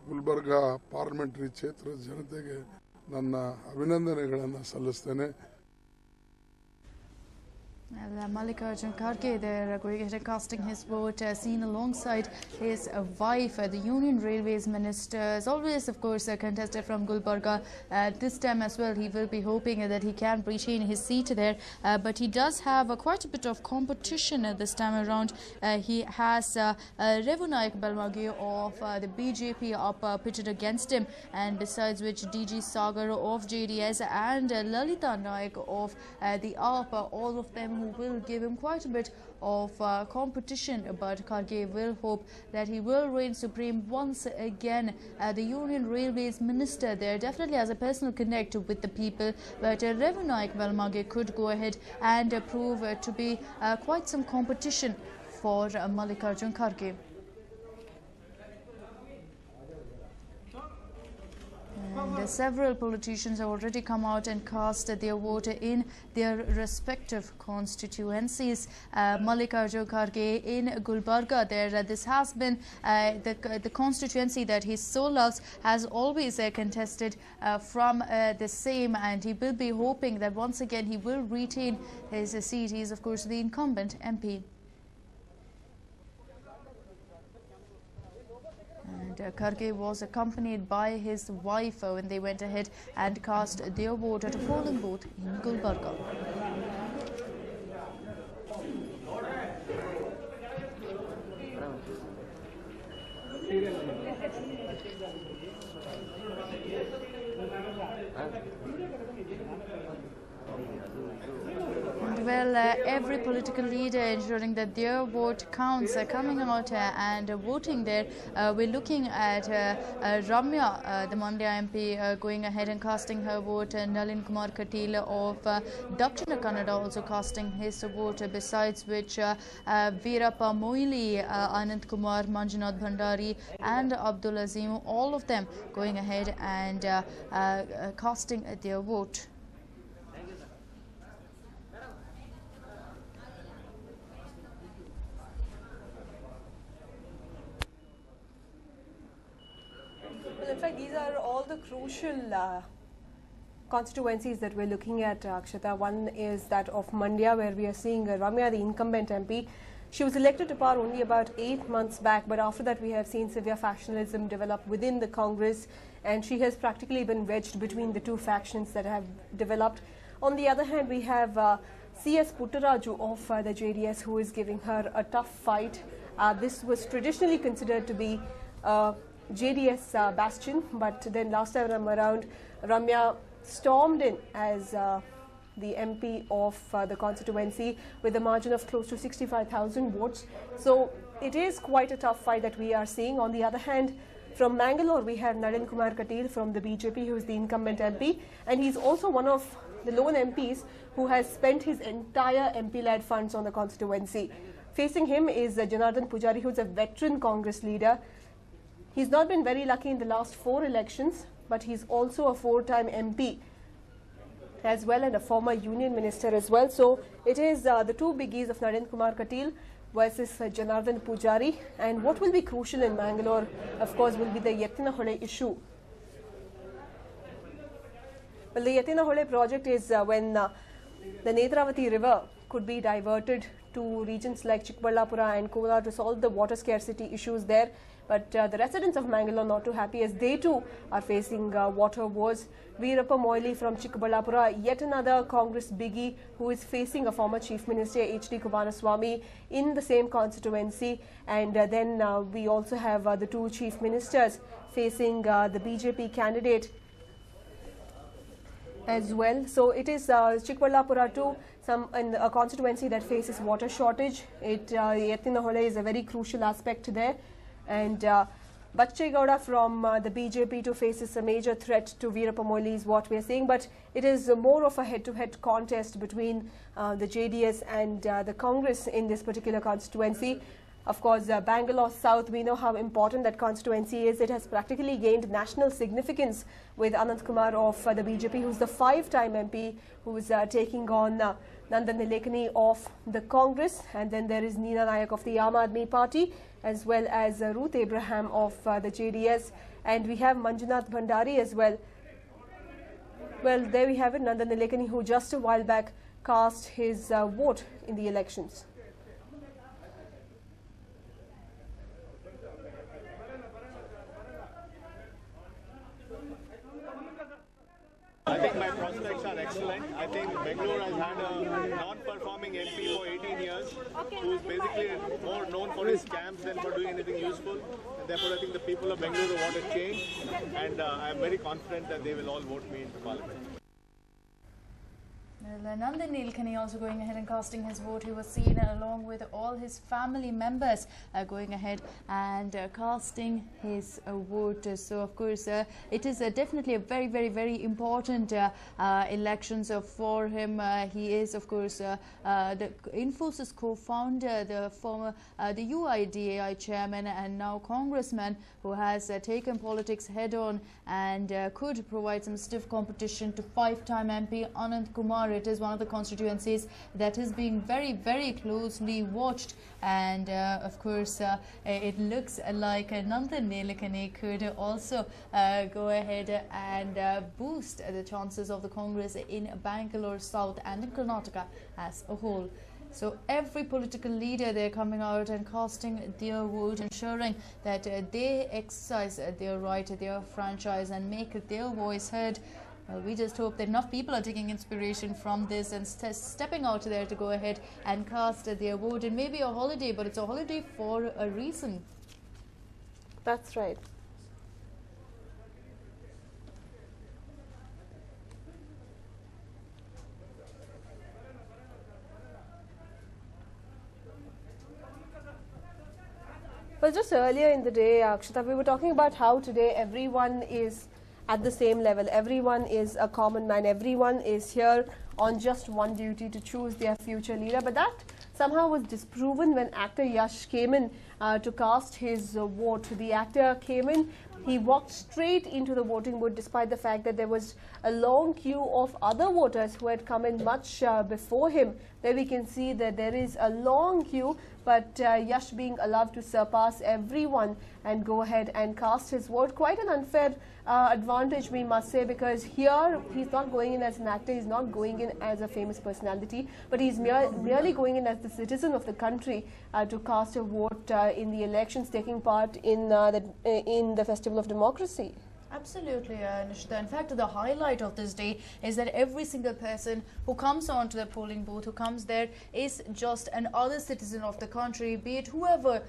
Gulbarga parliamentary ಕ್ಷೇತ್ರದ ಜನತೆಗೆ ನನ್ನ ಅಭಿನಂದನೆಗಳನ್ನು ಸಲ್ಲಿಸ್ತೇನೆ. Mallikarjun Kharge there going ahead and casting his vote, seen alongside his wife, the Union Railways Minister. As always, of course, contested from Gulbarga. This time as well, he will be hoping that he can retain his seat there. But he does have quite a bit of competition this time around. He has Revu Naik Balmagi of the BJP up pitted against him, and besides which DG Sagar of JDS and Lalita Naik of the AAP, all of them who will give him quite a bit of competition. But Kharge will hope that he will reign supreme once again. The Union Railways Minister there definitely has a personal connect with the people, but Revu Naik Balmage could go ahead and prove to be quite some competition for Mallikarjun Kharge. And several politicians have already come out and cast their vote in their respective constituencies. Mallikarjun Kharge in Gulbarga there, this has been the constituency that he so loves, has always contested from the same, and he will be hoping that once again he will retain his seat. He is of course the incumbent MP. And Kharge was accompanied by his wife when they went ahead and cast their vote at a polling booth in Gulbarga. Well, every political leader ensuring that their vote counts, coming out and voting there. We're looking at Ramya, the Mandya MP, going ahead and casting her vote. Nalin Kumar Katil of Dakshina Kannada also casting his vote. Besides which, Veerappa Moili, Anand Kumar, Manjunath Bhandari and Abdul Azim, all of them going ahead and casting their vote. In fact, these are all the crucial constituencies that we're looking at, Akshata. One is that of Mandya, where we are seeing Ramya, the incumbent MP. She was elected to power only about 8 months back, but after that we have seen severe factionalism develop within the Congress, and she has practically been wedged between the two factions that have developed. On the other hand, we have C.S. Puttaraju of the JDS, who is giving her a tough fight. This was traditionally considered to be JDS bastion, but then last time around Ramya stormed in as the MP of the constituency with a margin of close to 65,000 votes. So it is quite a tough fight that we are seeing. On the other hand, from Mangalore we have Nalin Kumar Katil from the BJP, who is the incumbent MP, and he's also one of the lone MPs who has spent his entire MP-led funds on the constituency. Facing him is Janardhan Pujari, who is a veteran Congress leader. He's not been very lucky in the last 4 elections, but he's also a 4-time MP as well and a former union minister as well. So it is the two biggies of Nalin Kumar Katil versus Janardhan Pujari. And what will be crucial in Mangalore, of course, will be the Yettinahole issue. Well, the Yettinahole project is when the Netravati river could be diverted to regions like Chikballapura and Kolar to solve the water scarcity issues there. But the residents of Mangalore not too happy, as they too are facing water woes. Veerappa Moili from Chikballapura, yet another Congress biggie who is facing a former Chief Minister H.D. Kumaraswamy in the same constituency. And then we also have the two Chief Ministers facing the BJP candidate as well. So it is Chikballapura too, a constituency that faces water shortage. Yettinahole is a very crucial aspect there. And Bachegowda from the BJP to faces a major threat to Veerappa Moili is what we are seeing. But it is more of a head-to-head contest between the JDS and the Congress in this particular constituency. Of course, Bangalore South, we know how important that constituency is. It has practically gained national significance with Anand Kumar of the BJP, who's the 5-time MP, who is taking on Nandan Nilekani of the Congress. And then there is Neena Nayak of the Aam Aadmi Party. as well as Ruth Abraham of the JDS, and we have Manjunath Bhandari as well. Well, there we have it, Nandan Nilekani, who just a while back cast his vote in the elections. I think my prospects are excellent. I think Bangalore has had a non-performing MP for 18 years who is basically more known for his scams than for doing anything useful. And therefore, I think the people of Bangalore want a change, and I am very confident that they will all vote me into Parliament. Well, Nandan Nilekani also going ahead and casting his vote. He was seen along with all his family members going ahead and casting his vote. So, of course, it is definitely a very, very, very important elections for him. He is, of course, the Infosys co-founder, the former the UIDAI chairman and now congressman who has taken politics head-on and could provide some stiff competition to five-time MP Anand Kumar. It is one of the constituencies that is being very, very closely watched, and of course it looks like Nandan Nilekani could also go ahead and boost the chances of the Congress in Bangalore South and in Karnataka as a whole. So every political leader, they're coming out and casting their vote, ensuring that they exercise their right, their franchise, and make their voice heard. We just hope that enough people are taking inspiration from this and stepping out there to go ahead and cast their vote. It may be a holiday, but it's a holiday for a reason. That's right. Well, just earlier in the day, Akshita, we were talking about how today everyone is at the same level. Everyone is a common man. Everyone is here on just one duty, to choose their future leader. But that somehow was disproven when actor Yash came in to cast his vote. The actor came in, he walked straight into the voting booth despite the fact that there was a long queue of other voters who had come in much before him. There we can see that there is a long queue, but Yash being allowed to surpass everyone and go ahead and cast his vote. Quite an unfair advantage, we must say, because here he's not going in as an actor, he's not going in as a famous personality, but he's merely going in as the citizen of the country to cast a vote in the elections, taking part in the Festival of Democracy. Absolutely, Nishita. In fact, the highlight of this day is that every single person who comes onto the polling booth, who comes there, is just another citizen of the country. Be it whoever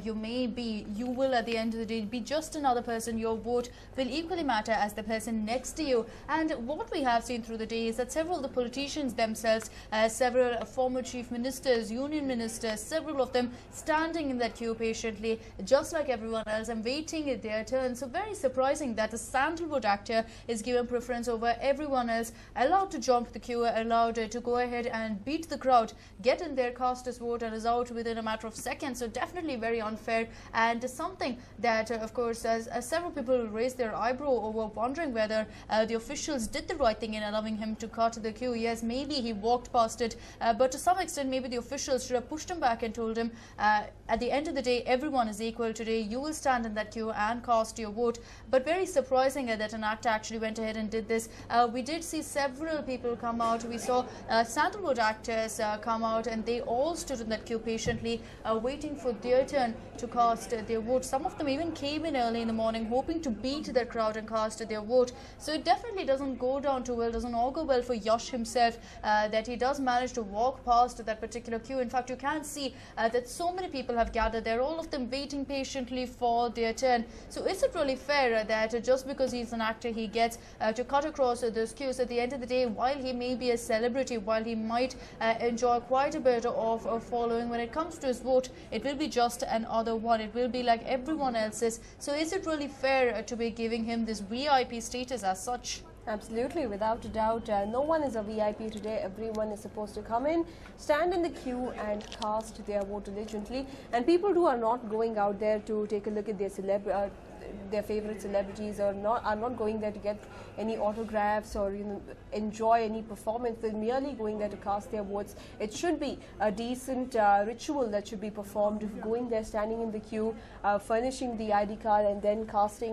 you may be, you will at the end of the day be just another person. Your vote will equally matter as the person next to you. And what we have seen through the day is that several of the politicians themselves, several former chief ministers, union ministers, several of them standing in that queue patiently, just like everyone else, and waiting their turn. So very surprising that a sandalwood actor is given preference over everyone else, allowed to jump the queue, allowed to go ahead and beat the crowd, get in there, cast his vote, and is out within a matter of seconds. So definitely very unfair, and something that of course as several people raised their eyebrow over, wondering whether the officials did the right thing in allowing him to cut the queue. Yes, maybe he walked past it, but to some extent maybe the officials should have pushed him back and told him at the end of the day everyone is equal today, you will stand in that queue and cast your vote. But very surprising that an actor actually went ahead and did this. We did see several people come out. We saw sandalwood actors come out, and they all stood in that queue patiently waiting for their turn to cast their vote. Some of them even came in early in the morning hoping to beat the crowd and cast their vote. So it definitely doesn't go down too well, doesn't all go well for Yash himself, that he does manage to walk past that particular queue. In fact, you can see that so many people have gathered there, all of them waiting patiently for their turn. So is it really fair that just because he's an actor he gets to cut across those queues? At the end of the day, while he may be a celebrity, while he might enjoy quite a bit of following, when it comes to his vote, it will be just another one. It will be like everyone else's. So is it really fair to be giving him this VIP status as such? Absolutely, without a doubt. No one is a VIP today. Everyone is supposed to come in, stand in the queue and cast their vote diligently. And people who are not going out there to take a look at their their favorite celebrities, or are not going there to get any autographs or enjoy any performance. They're merely going there to cast their votes. It should be a decent ritual that should be performed, going there, standing in the queue, furnishing the ID card, and then casting